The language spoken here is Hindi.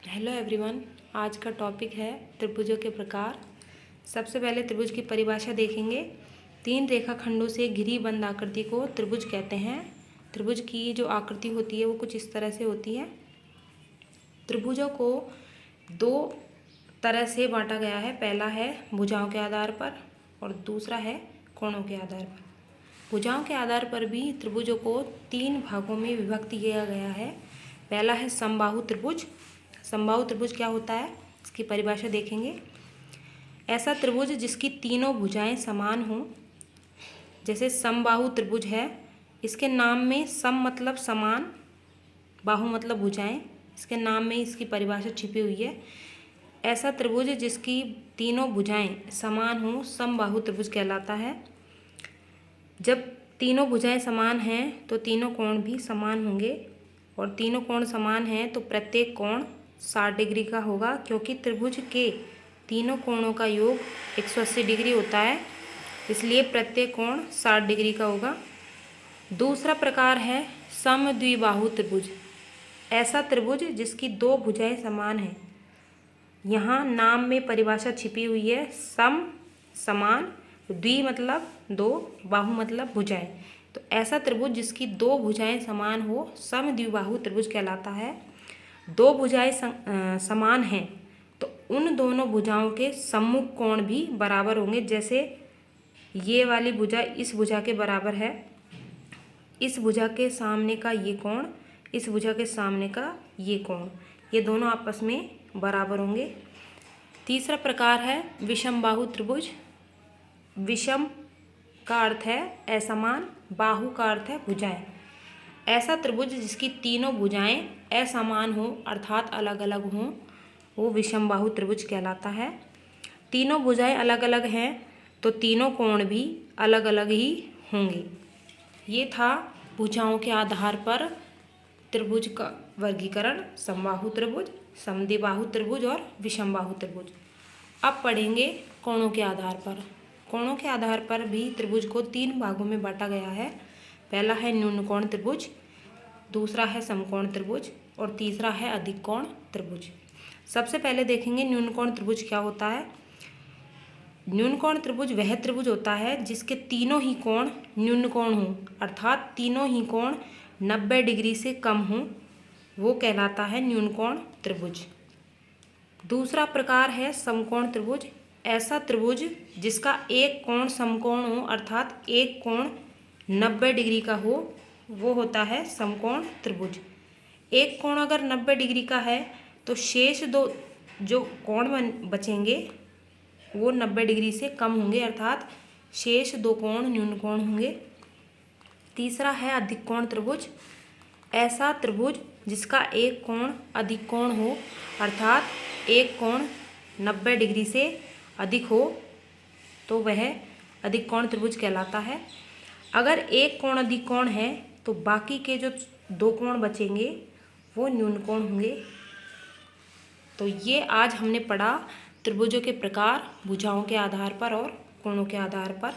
Hello everyone. आज का टॉपिक है त्रिभुजों के प्रकार। सबसे पहले त्रिभुज की परिभाषा देखेंगे। तीन रेखाखंडों से घिरी बंद आकृति को त्रिभुज कहते हैं। त्रिभुज की जो आकृति होती है वो कुछ इस तरह से होती है। त्रिभुजों को दो तरह से बांटा गया है। पहला है भुजाओं के आधार पर और दूसरा है कोणों के आधार पर। भुजाओं के आधार पर भी त्रिभुजों को तीन भागों में विभक्त किया गया है। पहला है समबाहु त्रिभुज। समबाहु त्रिभुज क्या होता है, इसकी परिभाषा देखेंगे। ऐसा त्रिभुज जिसकी तीनों भुजाएं समान हों, जैसे समबाहु त्रिभुज है। इसके नाम में सम मतलब समान, बाहु मतलब भुजाएं। इसके नाम में इसकी परिभाषा छिपी हुई है। ऐसा त्रिभुज जिसकी तीनों भुजाएं समान हों समबाहु त्रिभुज कहलाता है। जब तीनों भुजाएं समान हैं तो तीनों कोण भी समान होंगे, और तीनों कोण समान हैं तो प्रत्येक कोण 60 डिग्री का होगा, क्योंकि त्रिभुज के तीनों कोणों का योग 180 डिग्री होता है, इसलिए प्रत्येक कोण 60 डिग्री का होगा। दूसरा प्रकार है समद्विबाहु त्रिभुज। ऐसा त्रिभुज जिसकी दो भुजाएं समान हैं। यहाँ नाम में परिभाषा छिपी हुई है। सम समान, द्वि मतलब दो, बाहु मतलब भुजाएं। तो ऐसा त्रिभुज जिसकी दो भुजाएं समान हो समद्विबाहु त्रिभुज कहलाता है। दो भुजाएं समान हैं तो उन दोनों भुजाओं के सम्मुख कोण भी बराबर होंगे। जैसे ये वाली भुजा इस भुजा के बराबर है, इस भुजा के सामने का ये कोण, इस भुजा के सामने का ये कोण, ये दोनों आपस में बराबर होंगे। तीसरा प्रकार है विषमबाहु त्रिभुज। विषम का अर्थ है असमान, बाहु का अर्थ है भुजाएं। ऐसा त्रिभुज जिसकी तीनों भुजाएं असमान हो अर्थात अलग अलग हों, वो विषमबाहु त्रिभुज कहलाता है। तीनों भुजाएं अलग अलग हैं तो तीनों कोण भी अलग अलग ही होंगे। ये था भुजाओं के आधार पर त्रिभुज का वर्गीकरण। समबाहु त्रिभुज, समद्विबाहु त्रिभुज और विषमबाहु त्रिभुज। अब पढ़ेंगे कोणों के आधार पर। कोणों के आधार पर भी त्रिभुज को तीन भागों में बांटा गया है। पहला है न्यून कोण त्रिभुज, दूसरा है समकोण त्रिभुज और तीसरा है अधिक कोण त्रिभुज। सबसे पहले देखेंगे न्यून कोण त्रिभुज क्या होता है। न्यून कोण त्रिभुज वह त्रिभुज होता है जिसके तीनों ही कोण न्यून कोण हों, अर्थात तीनों ही कोण 90 डिग्री से कम हों, वो कहलाता है न्यून कोण त्रिभुज। दूसरा प्रकार है समकोण त्रिभुज। ऐसा त्रिभुज जिसका एक कोण समकोण हो, अर्थात एक कोण 90 डिग्री का हो, वो होता है समकोण त्रिभुज। एक कोण अगर 90 डिग्री का है तो शेष दो जो कोण बचेंगे वो 90 डिग्री से कम होंगे, अर्थात शेष दो कोण न्यून कोण होंगे। तीसरा है अधिक कोण त्रिभुज। ऐसा त्रिभुज जिसका एक कोण अधिक कोण हो, अर्थात एक कोण 90 डिग्री से अधिक हो, तो वह अधिक कोण त्रिभुज कहलाता है। अगर एक कोण अधिक कोण है तो बाकी के जो दो कोण बचेंगे वो न्यून कोण होंगे। तो ये आज हमने पढ़ा त्रिभुजों के प्रकार भुजाओं के आधार पर और कोणों के आधार पर।